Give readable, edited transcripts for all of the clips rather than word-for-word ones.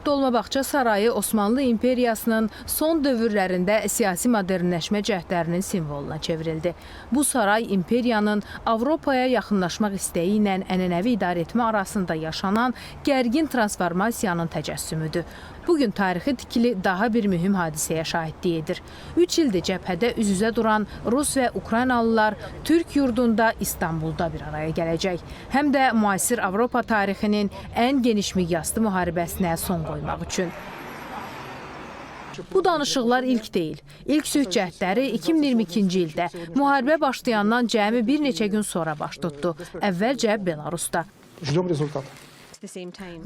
Dolmabağça Sarayı Osmanlı İmperiyasının son dövrlərində siyasi modernləşmə cəhdlərinin simvoluna çevrildi. Bu saray imperiyanın Avropaya yaxınlaşmaq istəyi ilə ənənəvi idarəetmə arasında yaşanan gərgin transformasiyanın təcəssümüdür. Bugün tarixi tikili daha bir mühüm hadisəyə şahidlik edir. 3 ildir cəbhədə üz-üzə duran Rus və Ukraynalılar Türk yurdunda İstanbulda bir araya gələcək. Həm də müasir Avropa tarixinin ən geniş miqyaslı müharibəsinə son qoymaq üçün. Bu danışıqlar ilk deyil. İlk sülh cəhdləri 2022-ci ildə müharibə başlayandan cəmi bir neçə gün sonra baş tutdu. Əvvəlcə Belarusda.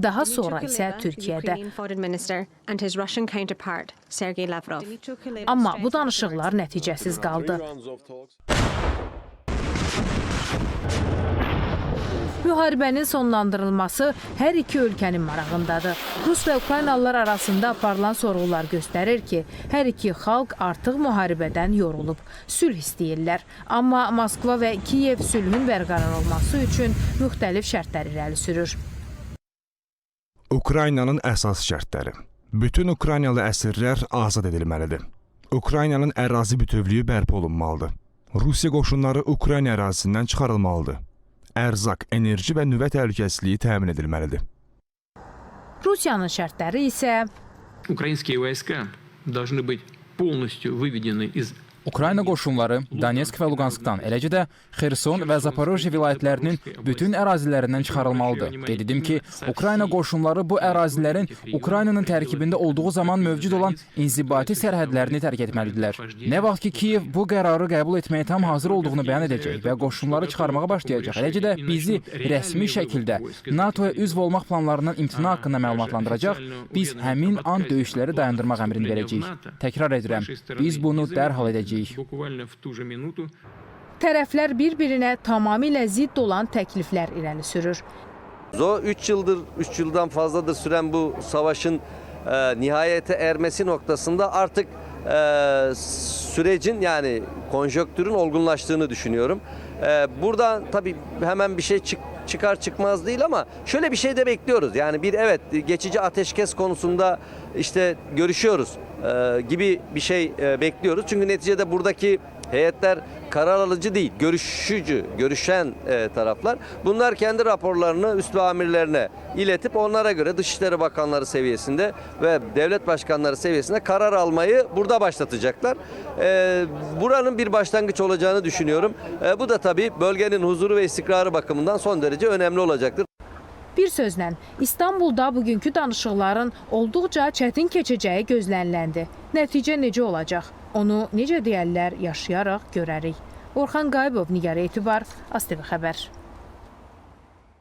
Daha sonra isə Türkiyədə. Amma bu danışıqlar nəticəsiz qaldı. Müharibənin sonlandırılması hər iki ölkənin marağındadır. Rus və Ukraynalılar arasında aparılan sorğular göstərir ki, hər iki xalq artıq müharibədən yorulub, sülh istəyirlər. Amma Moskva və Kiyev sülhün bərqərar olması üçün müxtəlif şərtlər irəli sürür. Ukraynanın əsas şərtləri. Bütün Ukraynalı əsirlər azad edilməlidir. Ukraynanın ərazi bütövlüyü bərpa olunmalıdır. Rusiya qoşunları Ukrayna ərazisindən çıxarılmalıdır. Ərzaq, enerji və nüvə təhlükəsizliyi təmin edilməlidir. Rusiyanın şərtləri isə Украинские войска должны быть полностью выведены из Ukrayna qoşunları Donetsk və Luqanskdan, eləcə də Xerson və Zaporojye vilayətlərinin bütün ərazilərindən çıxarılmalıdır. Qeyd edim ki, Ukrayna qoşunları bu ərazilərin Ukraynanın tərkibində olduğu zaman mövcud olan inzibati sərhədlərini tərk etməlidirlər. Nə vaxt ki, Kiyev bu qərarı qəbul etməyə tam hazır olduğunu bəyan edəcək və qoşunları çıxarmağa başlayacaq, eləcə də bizi rəsmi şəkildə NATO-ya üzv olmaq planlarından imtina haqqında məlumatlandıracaq, biz həmin an döyüşləri dayandırmaq əmrini verəcəyik. Təkrar edirəm, biz bunu dərhal edəcəyik. Tərəflər bir-birinə tamamilə zidd olan təkliflər irəli sürür. 3 yıldan fazladır süren bu savaşın nihayete ermesi noktasında artık sürecin yani konjonktürün olgunlaştığını düşünüyorum. Buradan tabii hemen bir şey çıkar çıkmaz değil ama şöyle bir şey de bekliyoruz. Yani evet geçici ateşkes konusunda işte görüşüyoruz gibi bir şey bekliyoruz. Çünkü neticede buradaki heyetler karar alıcı değil, görüşen taraflar. Bunlar kendi raporlarını üst ve amirlerine iletip onlara göre Dışişleri Bakanları seviyesinde ve devlet başkanları seviyesinde karar almayı burada başlatacaklar. Buranın bir başlangıç olacağını düşünüyorum. Bu da tabii bölgenin huzuru ve istikrarı bakımından son derece önemli olacaktır. Bir sözlə, İstanbulda bugünkü danışıqların olduqca çətin keçəcəyi gözləniləndi. Nəticə necə olacaq? Onu necə deyərlər, yaşayaraq görərik. Orxan Qayıbov, Nigar Etibar, ASTV Xəbər.